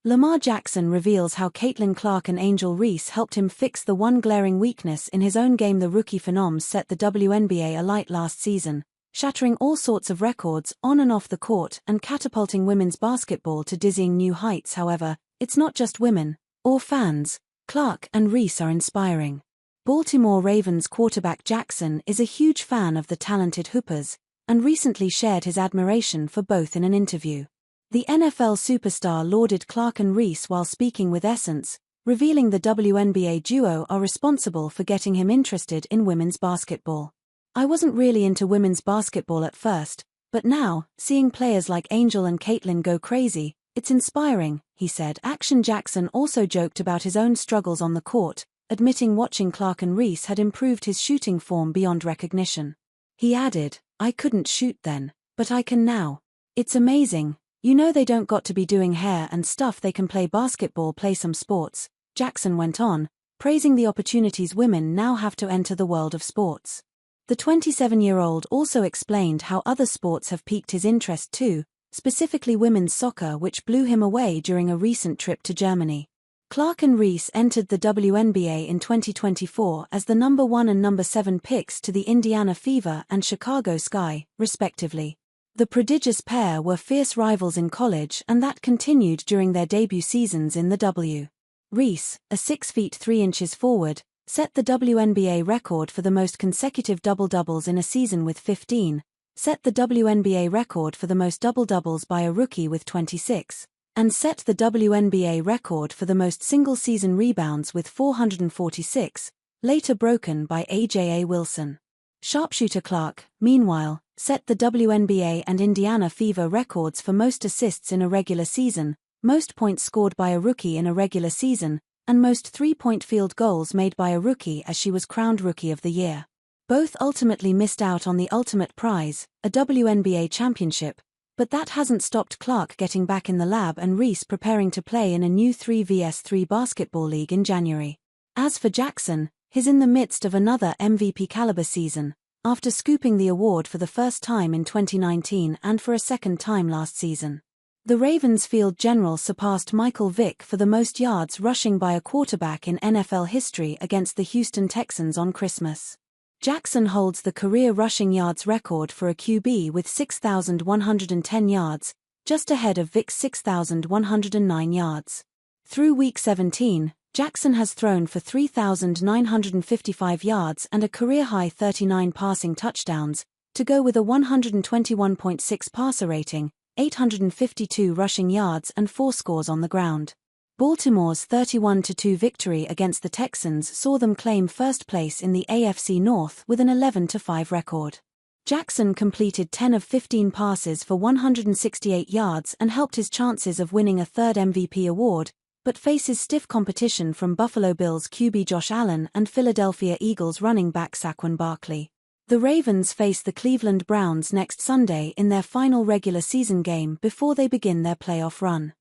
Lamar Jackson reveals how Caitlin Clark and Angel Reese helped him fix the one glaring weakness in his own game. The rookie phenoms set the WNBA alight last season, shattering all sorts of records on and off the court and catapulting women's basketball to dizzying new heights. However, it's not just women, or fans. Clark and Reese are inspiring. Baltimore Ravens quarterback Jackson is a huge fan of the talented Hoopers, and recently shared his admiration for both in an interview. The NFL superstar lauded Clark and Reese while speaking with Essence, revealing the WNBA duo are responsible for getting him interested in women's basketball. "I wasn't really into women's basketball at first, but now, seeing players like Angel and Caitlin go crazy, it's inspiring," he said. Action Jackson also joked about his own struggles on the court, admitting watching Clark and Reese had improved his shooting form beyond recognition. He added, "I couldn't shoot then, but I can now. It's amazing. You know, they don't got to be doing hair and stuff, they can play basketball, play some sports," Jackson went on, praising the opportunities women now have to enter the world of sports. The 27-year-old also explained how other sports have piqued his interest too, specifically women's soccer, which blew him away during a recent trip to Germany. Clark and Reese entered the WNBA in 2024 as the number 1 and number 7 picks to the Indiana Fever and Chicago Sky, respectively. The prodigious pair were fierce rivals in college, and that continued during their debut seasons in the W. Reese, a 6 feet 3 inches forward, set the WNBA record for the most consecutive double-doubles in a season with 15, set the WNBA record for the most double-doubles by a rookie with 26, and set the WNBA record for the most single-season rebounds with 446, later broken by A.J.A. Wilson. Sharpshooter Clark, meanwhile, set the WNBA and Indiana Fever records for most assists in a regular season, most points scored by a rookie in a regular season, and most three-point field goals made by a rookie as she was crowned Rookie of the Year. Both ultimately missed out on the ultimate prize, a WNBA championship, but that hasn't stopped Clark getting back in the lab and Reese preparing to play in a new 3vs3 basketball league in January. As for Jackson, he's in the midst of another MVP-caliber season, after scooping the award for the first time in 2019 and for a second time last season. The Ravens field general surpassed Michael Vick for the most yards rushing by a quarterback in NFL history against the Houston Texans on Christmas. Jackson holds the career rushing yards record for a QB with 6,110 yards, just ahead of Vick's 6,109 yards. Through Week 17, Jackson has thrown for 3,955 yards and a career-high 39 passing touchdowns, to go with a 121.6 passer rating, 852 rushing yards and 4 scores on the ground. Baltimore's 31-2 victory against the Texans saw them claim first place in the AFC North with an 11-5 record. Jackson completed 10 of 15 passes for 168 yards and helped his chances of winning a third MVP award, but faces stiff competition from Buffalo Bills QB Josh Allen and Philadelphia Eagles running back Saquon Barkley. The Ravens face the Cleveland Browns next Sunday in their final regular season game before they begin their playoff run.